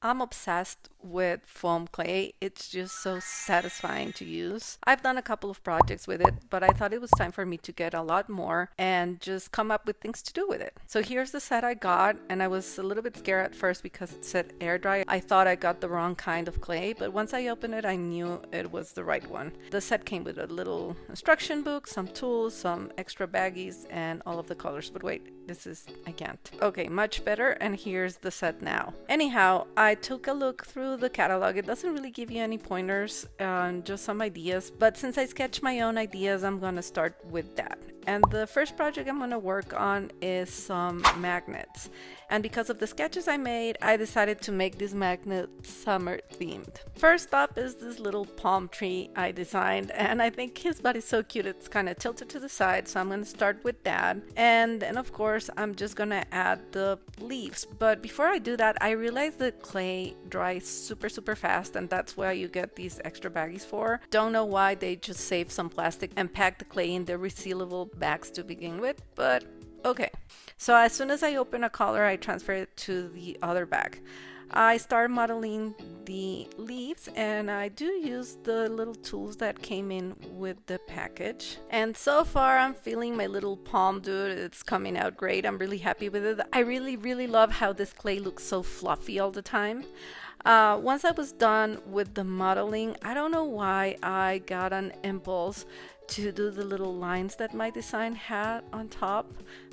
I'm obsessed with foam clay. It's just so satisfying to use. I've done a couple of projects with it, but I thought it was time for me to get a lot more and just come up with things to do with it. So here's the set I got, and I was a little bit scared at first because it said air dry. I thought I got the wrong kind of clay, but once I opened it, I knew it was the right one. The set came with a little instruction book, some tools, some extra baggies, and all of the colors. But wait, I can't. Okay, much better, and here's the set now. Anyhow, I took a look through the catalog. It doesn't really give you any pointers, just some ideas, but since I sketched my own ideas, I'm gonna start with that. And the first project I'm gonna work on is some magnets. And because of the sketches I made, I decided to make this magnet summer themed. First up is this little palm tree I designed, and I think his body's so cute it's kind of tilted to the side, so I'm gonna start with that. And then of course I'm just gonna add the leaves. But before I do that, I realized the clay dries super fast, and that's why you get these extra baggies for. Don't know why they just saved some plastic and packed the clay in the resealable bags to begin with, but okay. So as soon as I open a color, I transfer it to the other bag. I start modeling the leaves, and I do use the little tools that came in with the package. And so far I'm feeling my little palm dude. It's coming out great. I'm really happy with it. I really love how this clay looks so fluffy all the time. Once I was done with the modeling, I don't know why I got an impulse to do the little lines that my design had on top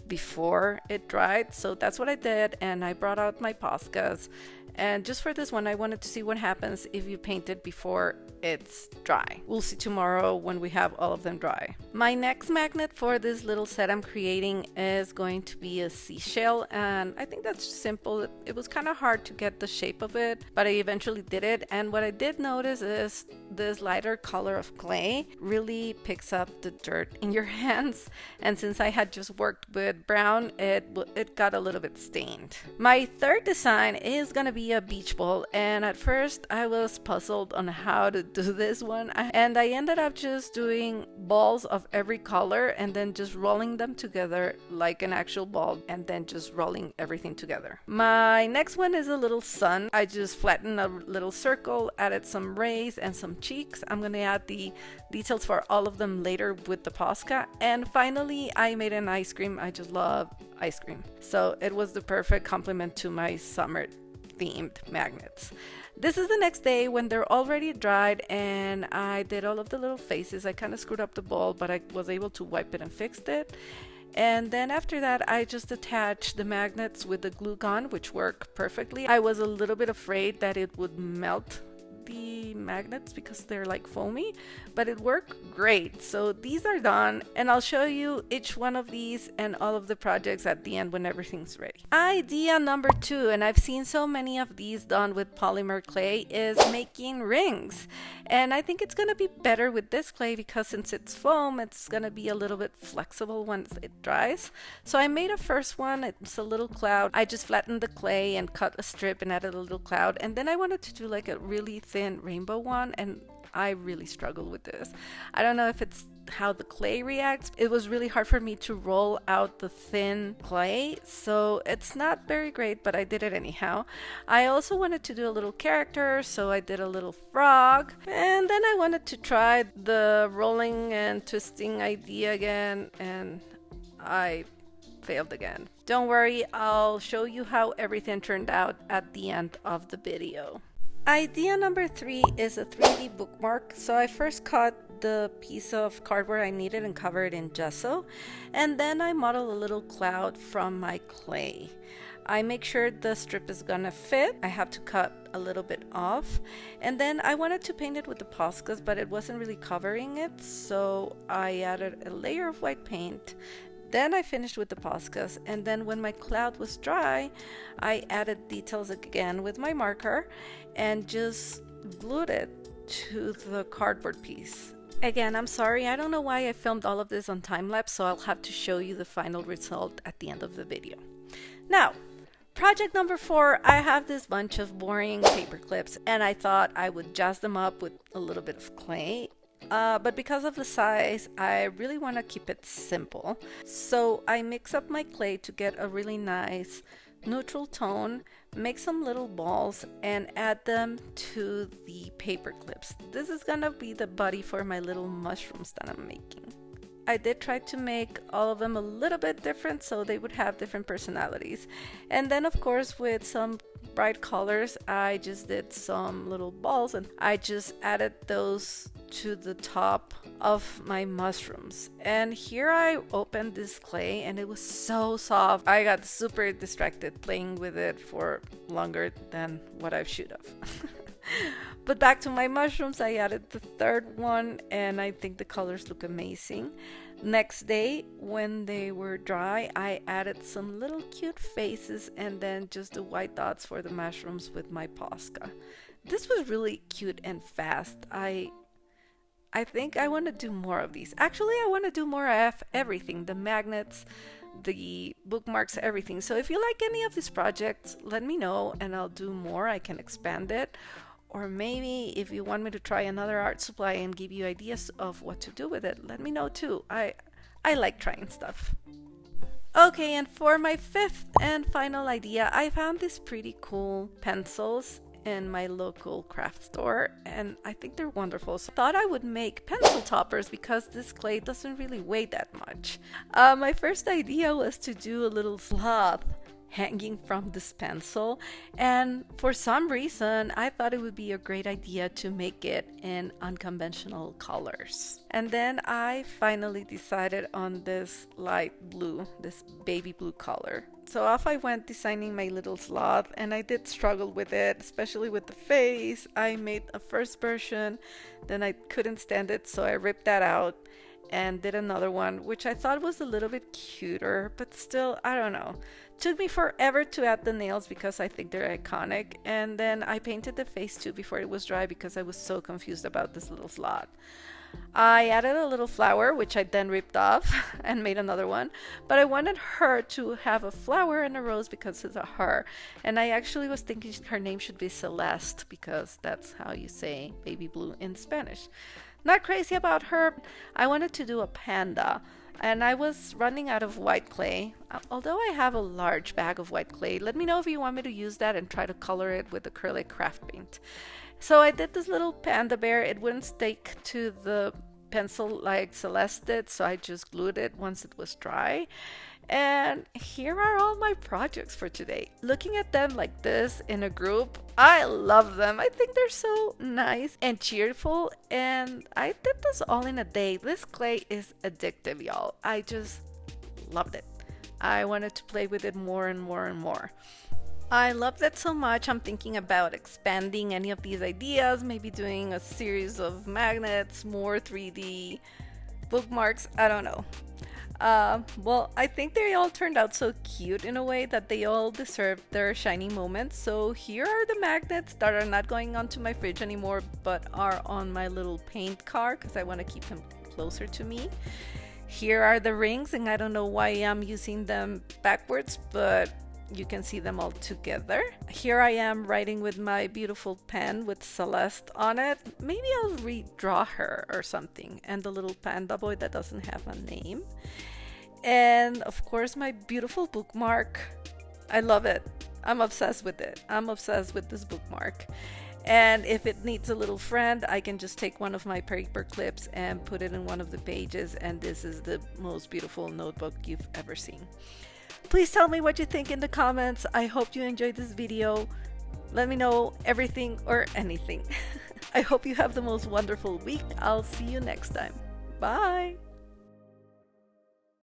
before it dried. So that's what I did, and I brought out my Poscas. And just for this one, I wanted to see what happens if you paint it before it's dry. We'll see tomorrow when we have all of them dry. My next magnet for this little set I'm creating is going to be a seashell, and I think that's simple. It was kind of hard to get the shape of it, but I eventually did it. And what I did notice is this lighter color of clay really picks up the dirt in your hands, and since I had just worked with brown, it got a little bit stained. My third design is gonna be a beach ball, and at first I was puzzled on how to do this one, and I ended up just doing balls of every color and then just rolling them together like an actual ball, and then just rolling everything together. My next one is a little sun. I just flattened a little circle, added some rays and some cheeks. I'm gonna add the details for all of them later with the Posca. And finally, I made an ice cream. I just love ice cream, so it was the perfect complement to my summer themed magnets. This is the next day when they're already dried, and I did all of the little faces. I kind of screwed up the ball, but I was able to wipe it and fixed it. And then after that, I just attached the magnets with the glue gun, which worked perfectly. I was a little bit afraid that it would melt the magnets because they're like foamy, but it worked great. So these are done, and I'll show you each one of these and all of the projects at the end when everything's ready. Idea number 2, and I've seen so many of these done with polymer clay, is making rings. And I think it's gonna be better with this clay because since it's foam, it's gonna be a little bit flexible once it dries. So I made a first one. It's a little cloud. I just flattened the clay and cut a strip and added a little cloud, and then I wanted to do like a really thin rainbow one, and I really struggle with this. I don't know if it's how the clay reacts. It was really hard for me to roll out the thin clay, so it's not very great, but I did it anyhow. I also wanted to do a little character, so I did a little frog, and then I wanted to try the rolling and twisting idea again, and I failed again. Don't worry, I'll show you how everything turned out at the end of the video. Idea number 3 is a 3D bookmark. So I first cut the piece of cardboard I needed and covered it in gesso, and then I model a little cloud from my clay. I make sure the strip is gonna fit. I have to cut a little bit off, and then I wanted to paint it with the Poscas, but it wasn't really covering it, so I added a layer of white paint. Then I finished with the Poscas, and then when my cloud was dry, I added details again with my marker and just glued it to the cardboard piece. Again, I'm sorry, I don't know why I filmed all of this on time-lapse, so I'll have to show you the final result at the end of the video. Now, project number 4, I have this bunch of boring paper clips, and I thought I would jazz them up with a little bit of clay. But because of the size, I really want to keep it simple. So I mix up my clay to get a really nice neutral tone, make some little balls, and add them to the paper clips. This is gonna be the body for my little mushrooms that I'm making. I did try to make all of them a little bit different so they would have different personalities. And then of course with some bright colors, I just did some little balls and I just added those to the top of my mushrooms. And here I opened this clay and it was so soft. I got super distracted playing with it for longer than what I should have. But back to my mushrooms, I added the third one and I think the colors look amazing. Next day, when they were dry, I added some little cute faces and then just the white dots for the mushrooms with my Posca. This was really cute and fast. I think I want to do more of these. Actually, I want to do more of everything, the magnets, the bookmarks, everything. So if you like any of these projects, let me know and I'll do more. I can expand it. Or maybe if you want me to try another art supply and give you ideas of what to do with it, let me know too. I like trying stuff. Okay, and for my fifth and final idea, I found these pretty cool pencils in my local craft store and I think they're wonderful. So I thought I would make pencil toppers because this clay doesn't really weigh that much. My first idea was to do a little sloth hanging from this pencil, and for some reason I thought it would be a great idea to make it in unconventional colors. And then I finally decided on this light blue, this baby blue color. So off I went designing my little sloth, and I did struggle with it, especially with the face. I made a first version, then I couldn't stand it, so I ripped that out and did another one, which I thought was a little bit cuter, but still, I don't know. Took me forever to add the nails because I think they're iconic, and then I painted the face too before it was dry because I was so confused about this little sloth. I added a little flower, which I then ripped off and made another one, but I wanted her to have a flower and a rose because it's a her, and I actually was thinking her name should be Celeste because that's how you say baby blue in Spanish. Not crazy about her. I wanted to do a panda, and I was running out of white clay. Although I have a large bag of white clay, let me know if you want me to use that and try to color it with acrylic craft paint. So I did this little panda bear. It wouldn't stick to the pencil like Celeste did, so I just glued it once it was dry. And here are all my projects for today. Looking at them like this in a group, I love them. I think they're so nice and cheerful, and I did this all in a day. This clay is addictive, y'all. I just loved it. I wanted to play with it more and more and more. I loved it so much, I'm thinking about expanding any of these ideas, maybe doing a series of magnets, more 3D bookmarks, I don't know. Well, I think they all turned out so cute in a way that they all deserve their shining moments. So here are the magnets that are not going onto my fridge anymore, but are on my little paint car because I want to keep them closer to me. Here are the rings, and I don't know why I'm using them backwards, but you can see them all together. Here I am writing with my beautiful pen with Celeste on it. Maybe I'll redraw her or something. And the little panda boy that doesn't have a name. And of course my beautiful bookmark. I love it. I'm obsessed with it. I'm obsessed with this bookmark. And if it needs a little friend, I can just take one of my paper clips and put it in one of the pages, and this is the most beautiful notebook you've ever seen. Please tell me what you think in the comments. I hope you enjoyed this video. Let me know everything or anything. I hope you have the most wonderful week. I'll see you next time. Bye!